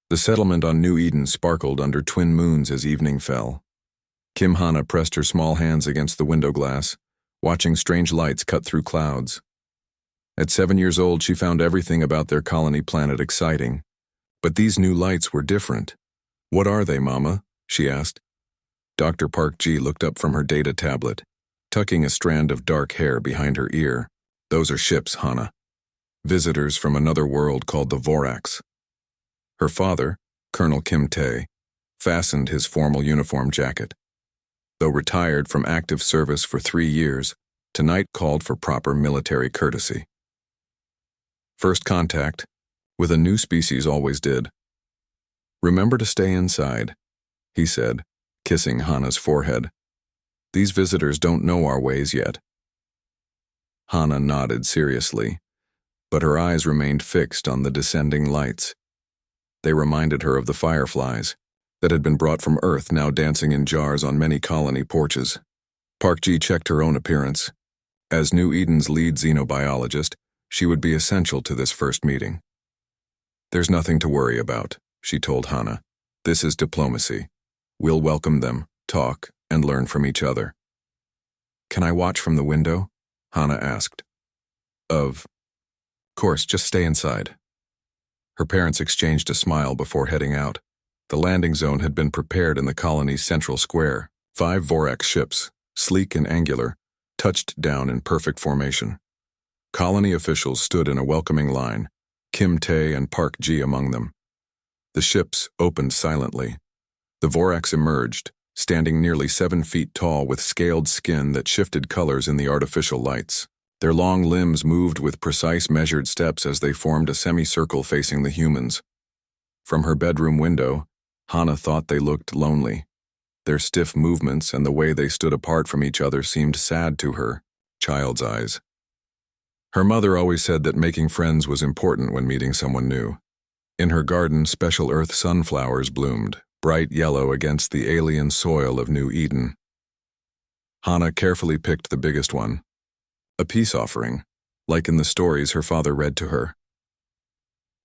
The settlement on New Eden sparkled under twin moons as evening fell. Kim Hana pressed her small hands against the window glass, watching strange lights cut through clouds. At 7 years old, she found everything about their colony planet exciting. But these new lights were different. "What are they, Mama?" she asked. Dr. Park Ji looked up from her data tablet, tucking a strand of dark hair behind her ear. "Those are ships, Hana. Visitors from another world called the Vorax." Her father, Colonel Kim Tae, fastened his formal uniform jacket. Though retired from active service for 3 years, tonight called for proper military courtesy. First contact, with a new species always did. "Remember to stay inside," he said, kissing Hana's forehead. "These visitors don't know our ways yet." Hana nodded seriously, but her eyes remained fixed on the descending lights. They reminded her of the fireflies that had been brought from Earth, now dancing in jars on many colony porches. Park Ji checked her own appearance. As New Eden's lead xenobiologist, she would be essential to this first meeting. "There's nothing to worry about," she told Hana. "This is diplomacy. We'll welcome them, talk, and learn from each other." "Can I watch from the window?" Hana asked. Of course, just stay inside." Her parents exchanged a smile before heading out. The landing zone had been prepared in the colony's central square. 5 Vorax ships, sleek and angular, touched down in perfect formation. Colony officials stood in a welcoming line, Kim Tae and Park Ji among them. The ships opened silently. The Vorax emerged, standing nearly 7 feet tall with scaled skin that shifted colors in the artificial lights. Their long limbs moved with precise measured steps as they formed a semicircle facing the humans. From her bedroom window, Hana thought they looked lonely. Their stiff movements and the way they stood apart from each other seemed sad to her, child's eyes. Her mother always said that making friends was important when meeting someone new. In her garden, special Earth sunflowers bloomed, bright yellow against the alien soil of New Eden. Hana carefully picked the biggest one, a peace offering, like in the stories her father read to her.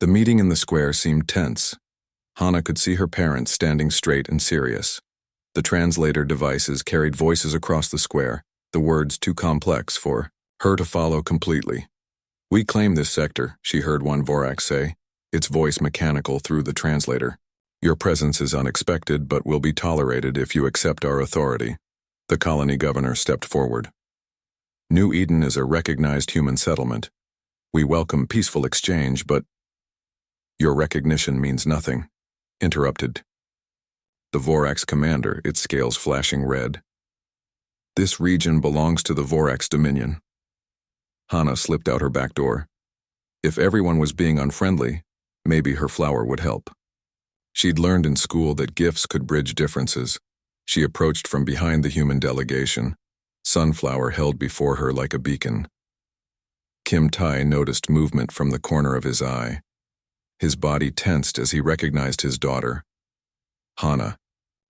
The meeting in the square seemed tense. Hana could see her parents standing straight and serious. The translator devices carried voices across the square, the words too complex for her to follow completely. "We claim this sector," she heard one Vorax say, its voice mechanical through the translator. "Your presence is unexpected, but will be tolerated if you accept our authority." The colony governor stepped forward. "New Eden is a recognized human settlement. We welcome peaceful exchange, but—" "Your recognition means nothing," interrupted the Vorax commander, its scales flashing red. "This region belongs to the Vorax Dominion." Hana slipped out her back door. If everyone was being unfriendly, maybe her flower would help. She'd learned in school that gifts could bridge differences. She approached from behind the human delegation, Sunflower held before her like a beacon. Kim Tae noticed movement from the corner of his eye. His body tensed as he recognized his daughter. "Hana."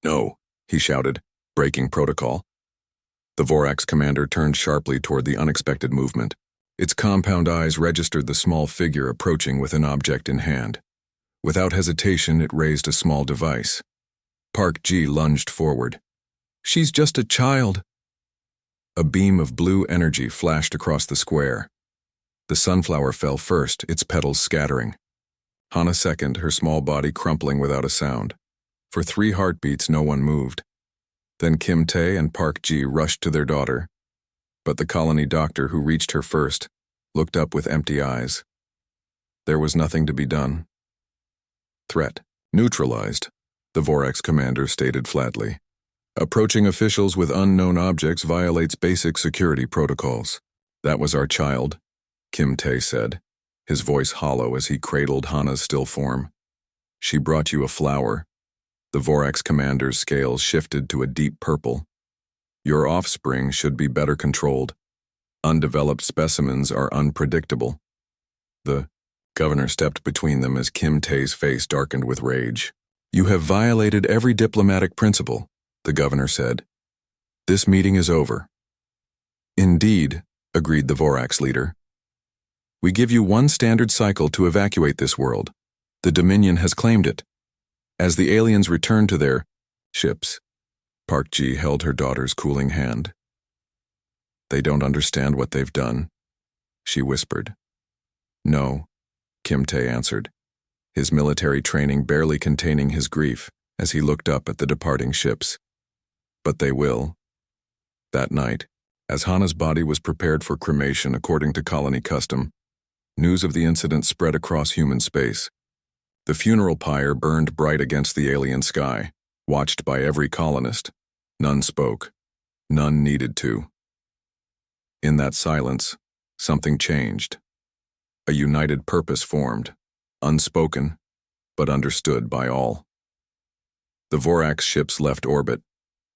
"No," he shouted, breaking protocol. The Vorax commander turned sharply toward the unexpected movement. Its compound eyes registered the small figure approaching with an object in hand. Without hesitation, it raised a small device. Park Ji lunged forward. "She's just a child." A beam of blue energy flashed across the square. The sunflower fell first, its petals scattering. Hana second, her small body crumpling without a sound. For 3 heartbeats, no one moved. Then Kim Tae and Park Ji rushed to their daughter. But the colony doctor, who reached her first, looked up with empty eyes. There was nothing to be done. "Threat neutralized," the Vorax commander stated flatly. "Approaching officials with unknown objects violates basic security protocols." "That was our child," Kim Tae said, his voice hollow as he cradled Hana's still form. "She brought you a flower." The Vorax commander's scales shifted to a deep purple. "Your offspring should be better controlled. Undeveloped specimens are unpredictable." The governor stepped between them as Kim Tae's face darkened with rage. "You have violated every diplomatic principle," the governor said. "This meeting is over." "Indeed," agreed the Vorax leader. "We give you 1 standard cycle to evacuate this world. The Dominion has claimed it. As the aliens returned to their ships, Park Ji held her daughter's cooling hand. "They don't understand what they've done," she whispered. "No," Kim Tae answered, his military training barely containing his grief as he looked up at the departing ships. "But they will." That night, as Hana's body was prepared for cremation according to colony custom, news of the incident spread across human space. The funeral pyre burned bright against the alien sky, watched by every colonist. None spoke. None needed to. In that silence, something changed. A united purpose formed, unspoken, but understood by all. The Vorax ships left orbit,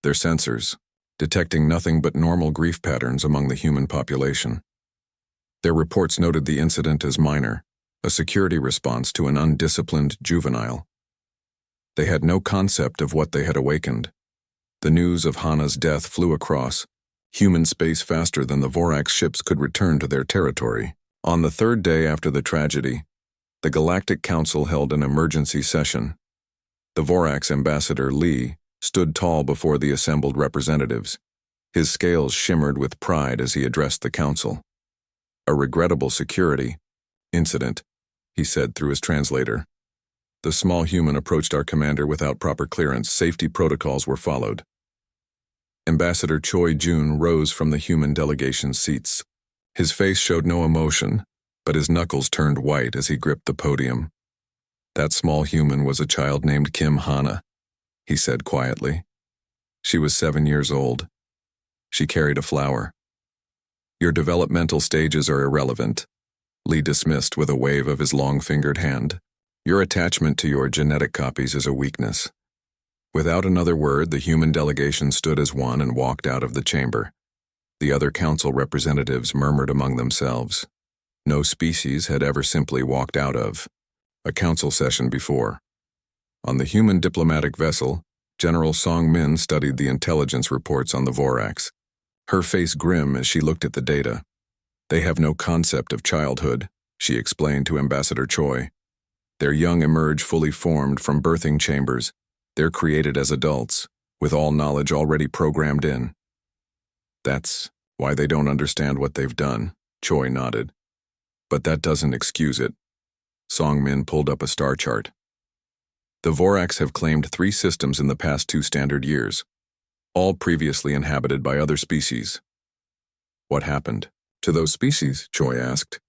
their sensors detecting nothing but normal grief patterns among the human population. Their reports noted the incident as minor, a security response to an undisciplined juvenile. They had no concept of what they had awakened. The news of Hana's death flew across human space faster than the Vorax ships could return to their territory. On the third day after the tragedy, the Galactic Council held an emergency session. The Vorax ambassador, Lee, stood tall before the assembled representatives. His scales shimmered with pride as he addressed the council. "A regrettable security incident," he said through his translator. "The small human approached our commander without proper clearance. Safety protocols were followed." Ambassador Choi Jun rose from the human delegation's seats. His face showed no emotion, but his knuckles turned white as he gripped the podium. "That small human was a child named Kim Hana," he said quietly. "She was 7 years old. She carried a flower." "Your developmental stages are irrelevant," Lee dismissed with a wave of his long-fingered hand. "Your attachment to your genetic copies is a weakness." Without another word, the human delegation stood as one and walked out of the chamber. The other council representatives murmured among themselves. No species had ever simply walked out of a council session before. On the human diplomatic vessel, General Song Min studied the intelligence reports on the Vorax, her face grim as she looked at the data. "They have no concept of childhood," she explained to Ambassador Choi. "Their young emerge fully formed from birthing chambers. They're created as adults, with all knowledge already programmed in." "That's why they don't understand what they've done," Choi nodded. "But that doesn't excuse it." Song Min pulled up a star chart. "The Vorax have claimed 3 systems in the past 2 standard years, all previously inhabited by other species." "What happened to those species?" Choi asked.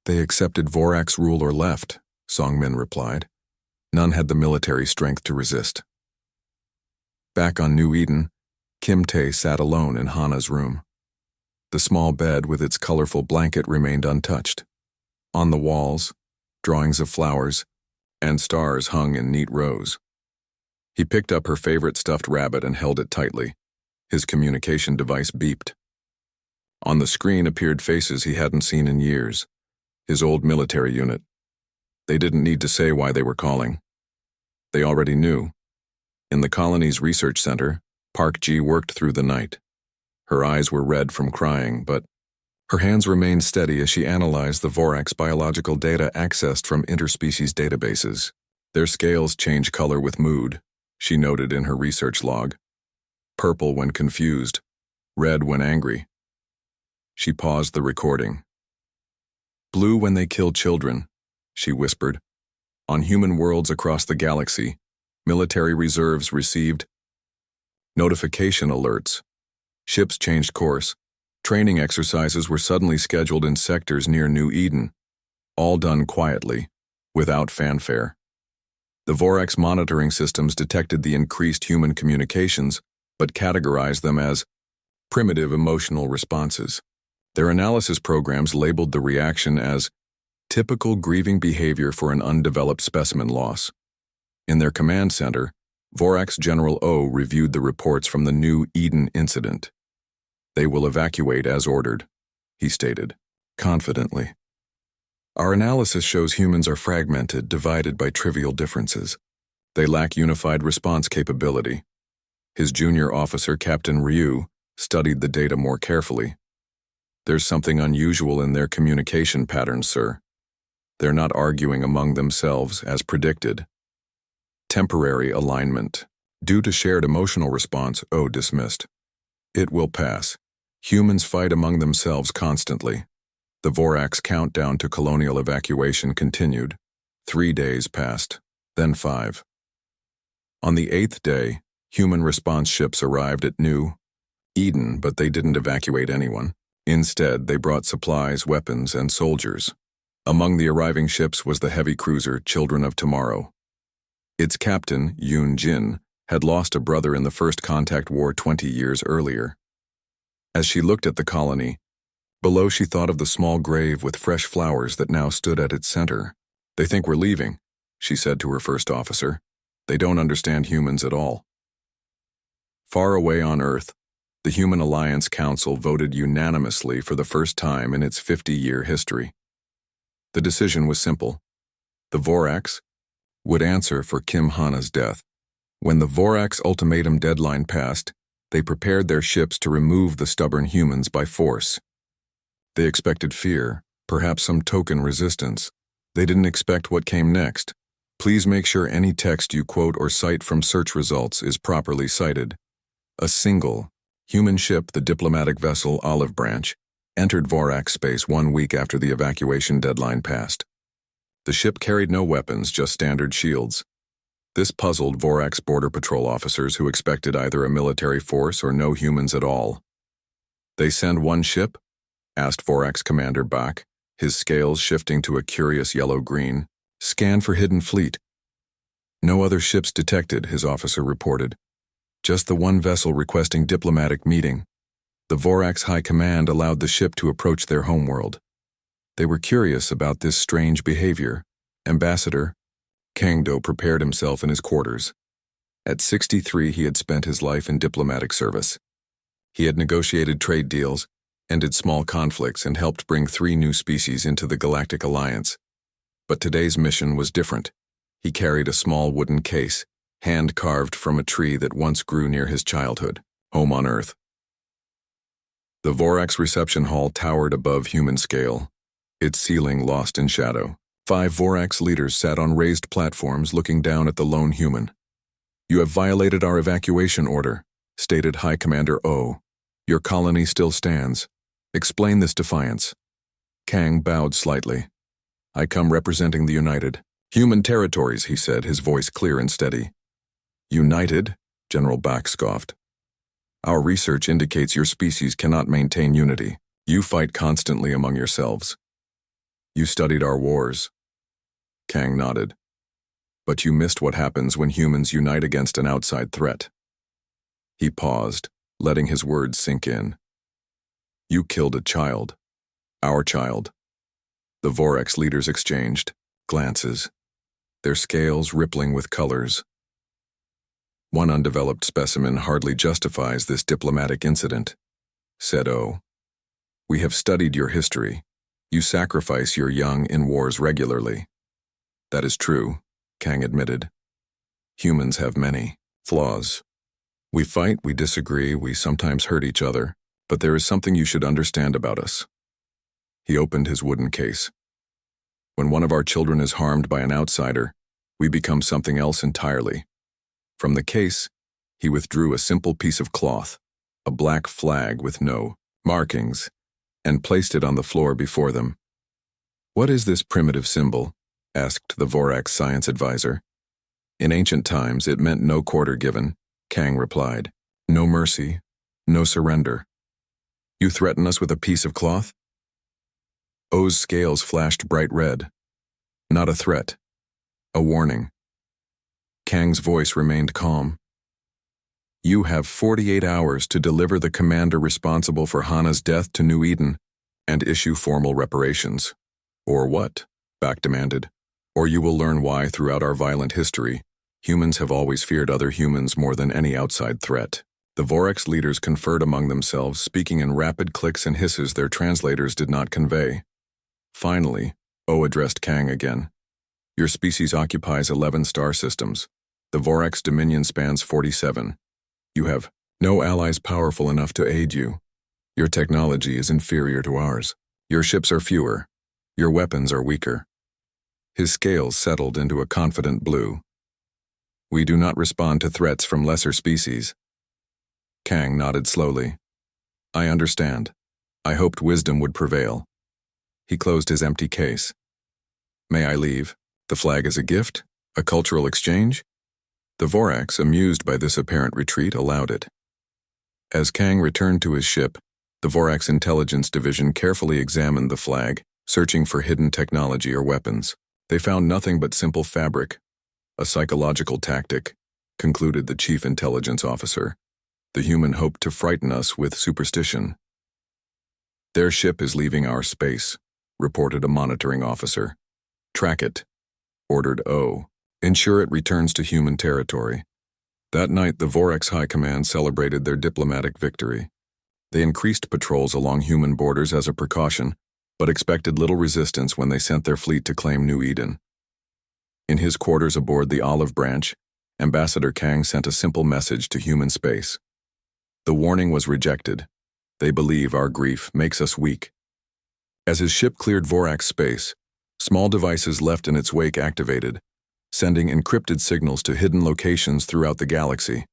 "They accepted Vorax rule or left," Song Min replied. "None had the military strength to resist." Back on New Eden, Kim Tae sat alone in Hana's room. The small bed with its colorful blanket remained untouched. On the walls, drawings of flowers and stars hung in neat rows. He picked up her favorite stuffed rabbit and held it tightly. His communication device beeped. On the screen appeared faces he hadn't seen in years. His old military unit. They didn't need to say why they were calling. They already knew. In the colony's research center, Park Ji worked through the night. Her eyes were red from crying, but her hands remained steady as she analyzed the Vorax biological data accessed from interspecies databases. Their scales change color with mood, she noted in her research log. Purple when confused, red when angry. She paused the recording. "Blue when they kill children," she whispered. "On human worlds across the galaxy, military reserves received notification alerts. Ships changed course. Training exercises were suddenly scheduled in sectors near New Eden, all done quietly, without fanfare. The Vorax monitoring systems detected the increased human communications, but categorized them as primitive emotional responses. Their analysis programs labeled the reaction as typical grieving behavior for an undeveloped specimen loss. In their command center, Vorax General O reviewed the reports from the New Eden incident. "They will evacuate as ordered," he stated, confidently. "Our analysis shows humans are fragmented, divided by trivial differences. They lack unified response capability." His junior officer, Captain Ryu, studied the data more carefully. "There's something unusual in their communication patterns, sir. They're not arguing among themselves as predicted." Temporary alignment. Due to shared emotional response, O dismissed. It will pass. Humans fight among themselves constantly. The Vorax countdown to colonial evacuation continued. 3 days passed, then 5. On the 8th day, human response ships arrived at New Eden, but they didn't evacuate anyone. Instead, they brought supplies, weapons, and soldiers. Among the arriving ships was the heavy cruiser Children of Tomorrow. Its captain, Yoon Jin, had lost a brother in the First Contact War 20 years earlier. As she looked at the colony, below she thought of the small grave with fresh flowers that now stood at its center. "They think we're leaving," she said to her first officer. "They don't understand humans at all." Far away on Earth, the Human Alliance Council voted unanimously for the first time in its 50-year history. The decision was simple. The Vorax would answer for Kim Hana's death. When the Vorax ultimatum deadline passed, they prepared their ships to remove the stubborn humans by force. They expected fear, perhaps some token resistance. They didn't expect what came next. Please make sure any text you quote or cite from search results is properly cited. A single human ship, the diplomatic vessel Olive Branch, entered Vorax space 1 week after the evacuation deadline passed. The ship carried no weapons, just standard shields. This puzzled Vorax border patrol officers who expected either a military force or no humans at all. "They send one ship?" asked Vorax Commander Bach, his scales shifting to a curious yellow-green. "Scan for hidden fleet." "No other ships detected," his officer reported. "Just the one vessel requesting diplomatic meeting." The Vorax High Command allowed the ship to approach their homeworld. They were curious about this strange behavior. Ambassador Kang-do prepared himself in his quarters. At 63, he had spent his life in diplomatic service. He had negotiated trade deals, ended small conflicts, and helped bring 3 new species into the Galactic Alliance. But today's mission was different. He carried a small wooden case, hand-carved from a tree that once grew near his childhood, home on Earth. The Vorax reception hall towered above human scale, its ceiling lost in shadow. 5 Vorax leaders sat on raised platforms looking down at the lone human. "You have violated our evacuation order," stated High Commander O. "Your colony still stands. Explain this defiance." Kang bowed slightly. "I come representing the United Human Territories," he said, his voice clear and steady. "United?" General Bach scoffed. "Our research indicates your species cannot maintain unity. You fight constantly among yourselves. You studied our wars." Kang nodded. "But you missed what happens when humans unite against an outside threat." He paused, letting his words sink in. "You killed a child. Our child." The Vorax leaders exchanged glances, their scales rippling with colors. "One undeveloped specimen hardly justifies this diplomatic incident," said O. "We have studied your history. You sacrifice your young in wars regularly." "That is true," Kang admitted. "Humans have many flaws. We fight, we disagree, we sometimes hurt each other, but there is something you should understand about us." He opened his wooden case. "When one of our children is harmed by an outsider, we become something else entirely." From the case, he withdrew a simple piece of cloth, a black flag with no markings, and placed it on the floor before them. "What is this primitive symbol?" asked the Vorax science advisor. "In ancient times, it meant no quarter given," Kang replied. "No mercy, no surrender. You threaten us with a piece of cloth?" O's scales flashed bright red. "Not a threat. A warning." Kang's voice remained calm. "You have 48 hours to deliver the commander responsible for Hana's death to New Eden and issue formal reparations." "Or what?" Bach demanded. "Or you will learn why throughout our violent history, humans have always feared other humans more than any outside threat." The Vorax leaders conferred among themselves, speaking in rapid clicks and hisses their translators did not convey. Finally, O addressed Kang again. "Your species occupies 11 star systems. The Vorax dominion spans 47. You have no allies powerful enough to aid you. Your technology is inferior to ours. Your ships are fewer. Your weapons are weaker." His scales settled into a confident blue. We do not respond to threats from lesser species. Kang nodded slowly. I understand. I hoped wisdom would prevail. He closed his empty case. May I leave? The flag is a gift? A cultural exchange? The Vorax, amused by this apparent retreat, allowed it. As Kang returned to his ship, the Vorax Intelligence Division carefully examined the flag, searching for hidden technology or weapons. They found nothing but simple fabric. A psychological tactic, concluded the Chief Intelligence Officer. The human hoped to frighten us with superstition. Their ship is leaving our space, reported a monitoring officer. Track it, ordered O. Ensure it returns to human territory. That night, the Vorax High Command celebrated their diplomatic victory. They increased patrols along human borders as a precaution, but expected little resistance when they sent their fleet to claim New Eden. In his quarters aboard the Olive Branch, Ambassador Kang sent a simple message to human space. The warning was rejected. They believe our grief makes us weak. As his ship cleared Vorax space, small devices left in its wake activated, sending encrypted signals to hidden locations throughout the galaxy.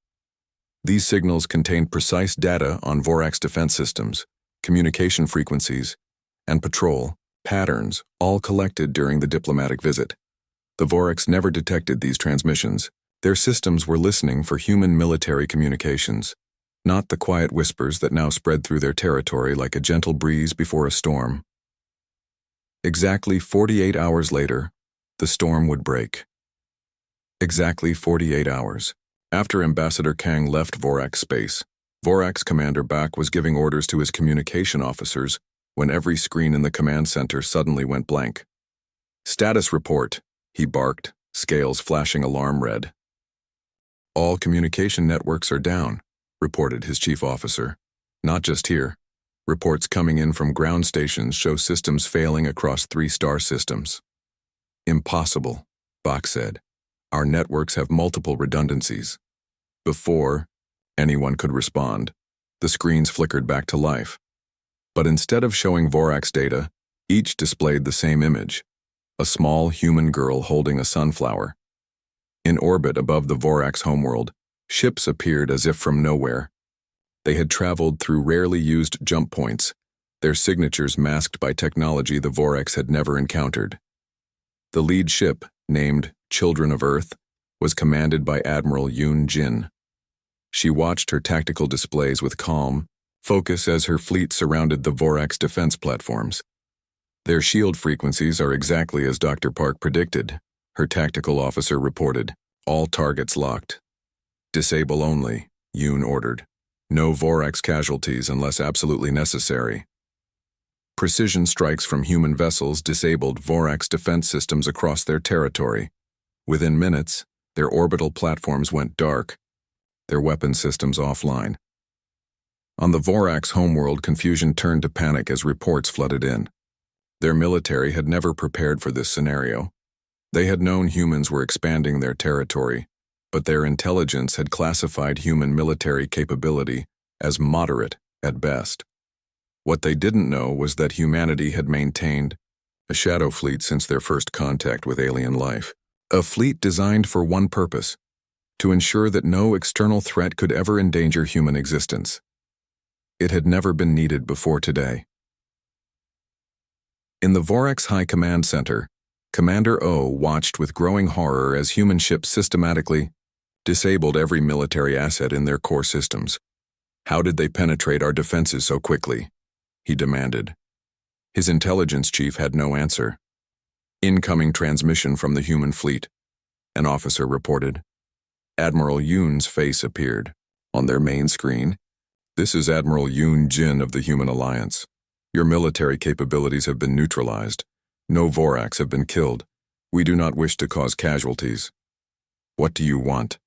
These signals contained precise data on Vorax defense systems, communication frequencies, and patrol patterns, all collected during the diplomatic visit. The Vorax never detected these transmissions. Their systems were listening for human military communications, not the quiet whispers that now spread through their territory like a gentle breeze before a storm. Exactly 48 hours later, the storm would break. Exactly 48 hours. After Ambassador Kang left Vorax space, Vorax Commander Bak was giving orders to his communication officers when every screen in the command center suddenly went blank. Status report, he barked, scales flashing alarm red. All communication networks are down, reported his chief officer. Not just here. Reports coming in from ground stations show systems failing across 3 star systems. Impossible, Bak said. Our networks have multiple redundancies. Before anyone could respond, the screens flickered back to life. But instead of showing Vorax data, each displayed the same image, a small human girl holding a sunflower. In orbit above the Vorax homeworld, ships appeared as if from nowhere. They had traveled through rarely used jump points, their signatures masked by technology the Vorax had never encountered. The lead ship, named Children of Earth, was commanded by Admiral Yoon Jin. She watched her tactical displays with calm focus as her fleet surrounded the Vorax defense platforms. Their shield frequencies are exactly as Dr. Park predicted, her tactical officer reported. All targets locked. Disable only, Yoon ordered. No Vorax casualties unless absolutely necessary. Precision strikes from human vessels disabled Vorax defense systems across their territory. Within minutes, their orbital platforms went dark, their weapon systems offline. On the Vorax homeworld, confusion turned to panic as reports flooded in. Their military had never prepared for this scenario. They had known humans were expanding their territory, but their intelligence had classified human military capability as moderate at best. What they didn't know was that humanity had maintained a shadow fleet since their first contact with alien life. A fleet designed for one purpose: to ensure that no external threat could ever endanger human existence. It had never been needed before today. In the Vorax High Command Center, Commander O watched with growing horror as human ships systematically disabled every military asset in their core systems. How did they penetrate our defenses so quickly? He demanded. His intelligence chief had no answer. Incoming transmission from the human fleet, an officer reported. Admiral Yoon's face appeared. On their main screen, this is Admiral Yoon Jin of the Human Alliance. Your military capabilities have been neutralized. No Vorax have been killed. We do not wish to cause casualties. What do you want?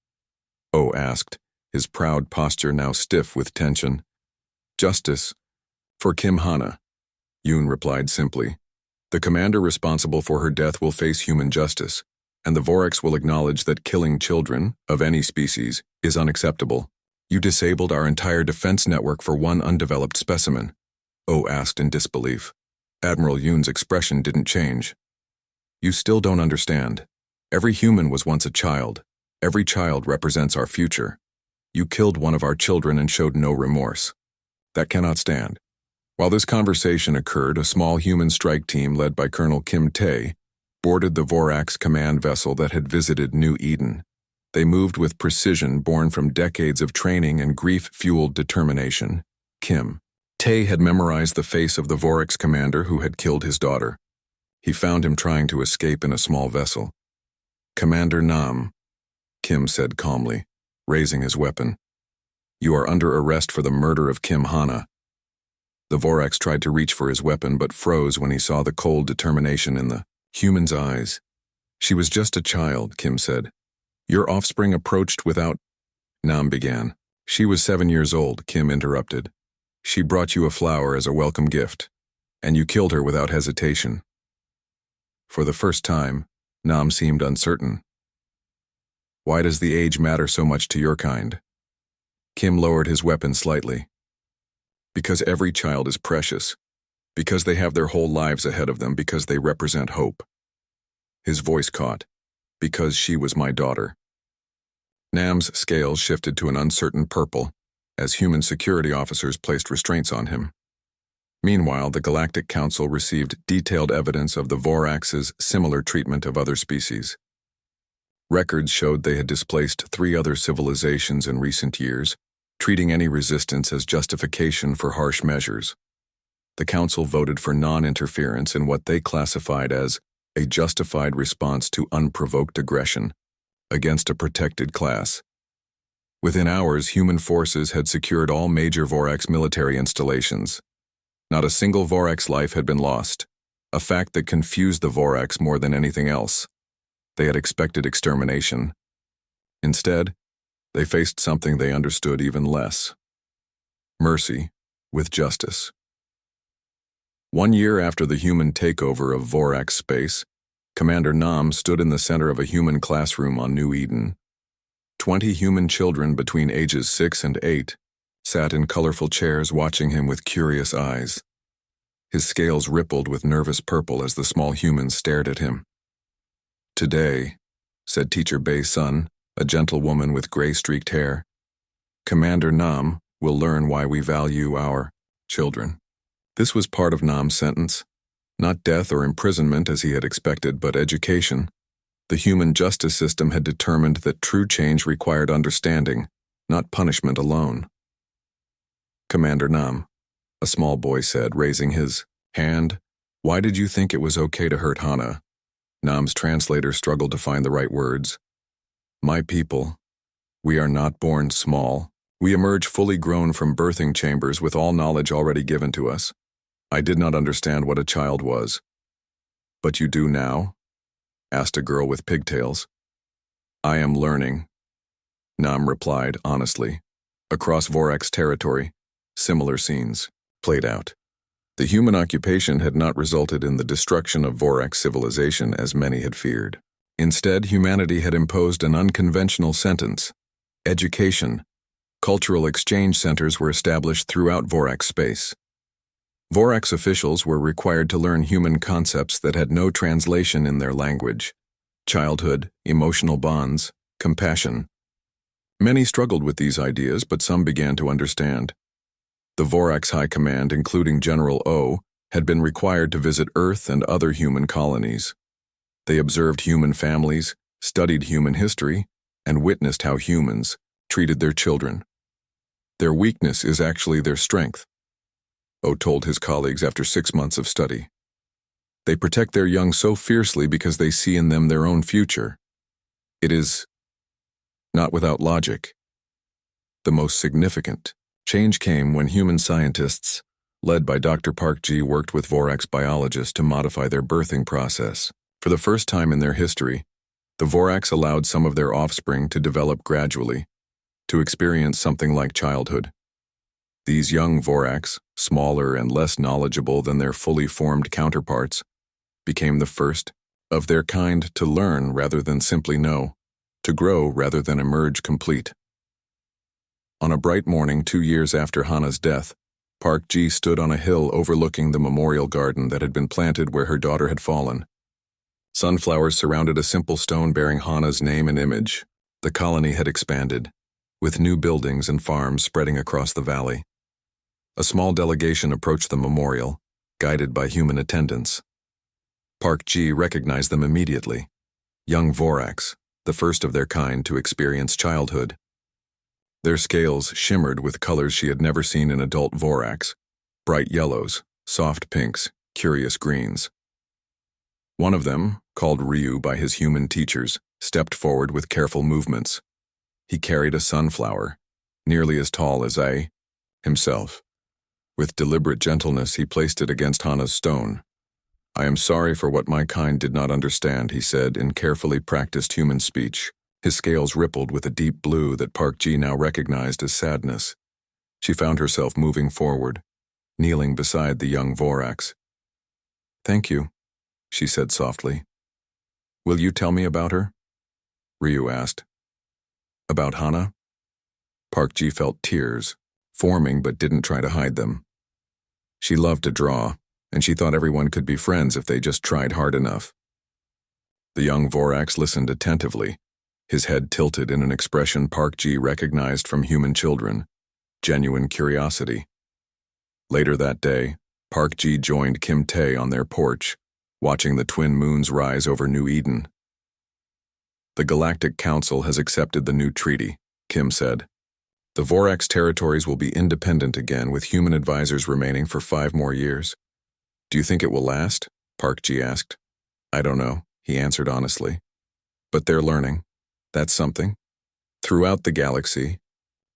O asked, his proud posture now stiff with tension. Justice. For Kim Hana. Yoon replied simply. The commander responsible for her death will face human justice, and the Vorax will acknowledge that killing children, of any species, is unacceptable. You disabled our entire defense network for one undeveloped specimen. O asked in disbelief. Admiral Yoon's expression didn't change. You still don't understand. Every human was once a child. Every child represents our future. You killed one of our children and showed no remorse. That cannot stand. While this conversation occurred, a small human strike team led by Colonel Kim Tae boarded the Vorax command vessel that had visited New Eden. They moved with precision born from decades of training and grief-fueled determination. Kim Tae had memorized the face of the Vorax commander who had killed his daughter. He found him trying to escape in a small vessel. "Commander Nam," Kim said calmly, raising his weapon. "You are under arrest for the murder of Kim Hana." The Vorax tried to reach for his weapon but froze when he saw the cold determination in the human's eyes. "She was just a child," Kim said. "Your offspring approached without—" Nam began. "She was 7 years old," Kim interrupted. "She brought you a flower as a welcome gift, and you killed her without hesitation." For the first time, Nam seemed uncertain. "Why does the age matter so much to your kind?" Kim lowered his weapon slightly. "Because every child is precious. Because they have their whole lives ahead of them. Because they represent hope." His voice caught. "Because she was my daughter." Nam's scales shifted to an uncertain purple as human security officers placed restraints on him. Meanwhile, the Galactic Council received detailed evidence of the Vorax's similar treatment of other species. Records showed they had displaced 3 other civilizations in recent years, treating any resistance as justification for harsh measures. The Council voted for non-interference in what they classified as a justified response to unprovoked aggression against a protected class. Within hours, human forces had secured all major Vorax military installations. Not a single Vorax life had been lost, a fact that confused the Vorax more than anything else. They had expected extermination. Instead, they faced something they understood even less: mercy with justice. 1 year after the human takeover of Vorax space, Commander Nam stood in the center of a human classroom on New Eden. 20 human children between ages 6 and 8 sat in colorful chairs watching him with curious eyes. His scales rippled with nervous purple as the small humans stared at him. "Today," said Teacher Bei's son, a gentle woman with gray-streaked hair, "Commander Nam will learn why we value our children." This was part of Nam's sentence. Not death or imprisonment as he had expected, but education. The human justice system had determined that true change required understanding, not punishment alone. "Commander Nam," a small boy said, raising his hand, "why did you think it was okay to hurt Hana?" Nam's translator struggled to find the right words. "My people, we are not born small. We emerge fully grown from birthing chambers with all knowledge already given to us. I did not understand what a child was." "But you do now?" asked a girl with pigtails. "I am learning," Nam replied honestly. Across Vorax territory, similar scenes played out. The human occupation had not resulted in the destruction of Vorax civilization as many had feared. Instead, humanity had imposed an unconventional sentence: education. Cultural exchange centers were established throughout Vorax space. Vorax officials were required to learn human concepts that had no translation in their language: childhood, emotional bonds, compassion. Many struggled with these ideas, but some began to understand. The Vorax High Command, including General O, had been required to visit Earth and other human colonies. They observed human families, studied human history, and witnessed how humans treated their children. "Their weakness is actually their strength," O told his colleagues after 6 months of study. "They protect their young so fiercely because they see in them their own future. It is not without logic." The most significant change came when human scientists, led by Dr. Park Ji, worked with Vorax biologists to modify their birthing process. For the first time in their history, the Vorax allowed some of their offspring to develop gradually, to experience something like childhood. These young Vorax, smaller and less knowledgeable than their fully formed counterparts, became the first of their kind to learn rather than simply know, to grow rather than emerge complete. On a bright morning 2 years after Hana's death, Park Ji stood on a hill overlooking the memorial garden that had been planted where her daughter had fallen. Sunflowers surrounded a simple stone bearing Hana's name and image, The colony had expanded, with new buildings and farms spreading across the valley. A small delegation approached the memorial, guided by human attendants. Park Ji recognized them immediately. Young Vorax, the first of their kind to experience childhood. Their scales shimmered with colors she had never seen in adult Vorax: bright yellows, soft pinks, curious greens. One of them, called Ryu by his human teachers, stepped forward with careful movements. He carried a sunflower, nearly as tall as A himself. With deliberate gentleness, he placed it against Hana's stone. "I am sorry for what my kind did not understand," he said in carefully practiced human speech. His scales rippled with a deep blue that Park Ji now recognized as sadness. She found herself moving forward, kneeling beside the young Vorax. "Thank you," she said softly. "Will you tell me about her?" Ryu asked. "About Hana?" Park Ji felt tears, forming but didn't try to hide them. She loved to draw, and she thought everyone could be friends if they just tried hard enough. The young Vorax listened attentively, his head tilted in an expression Park Ji recognized from human children: genuine curiosity. Later that day, Park Ji joined Kim Tae on their porch, watching the twin moons rise over New Eden. "The Galactic Council has accepted the new treaty," Kim said. "The Vorax territories will be independent again, with human advisors remaining for 5 more years. Do you think it will last?" Park Ji asked. "I don't know," he answered honestly. "But they're learning. That's something." Throughout the galaxy,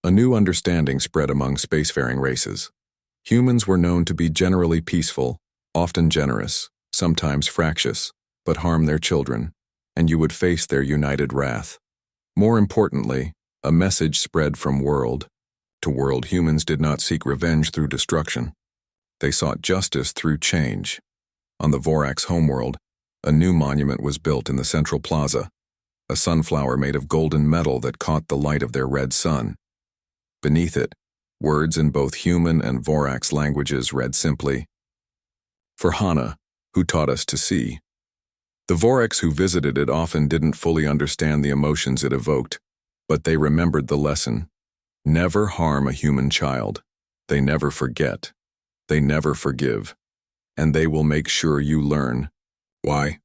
a new understanding spread among spacefaring races. Humans were known to be generally peaceful, often generous, sometimes fractious, but harm their children, and you would face their united wrath. More importantly, a message spread from world to world. Humans did not seek revenge through destruction. They sought justice through change. On the Vorax homeworld, a new monument was built in the central plaza, a sunflower made of golden metal that caught the light of their red sun. Beneath it, words in both human and Vorax languages read simply, "For Hana, who taught us to see." The Vorax who visited it often didn't fully understand the emotions it evoked, but they remembered the lesson: never harm a human child. They never forget. They never forgive. And they will make sure you learn. Why?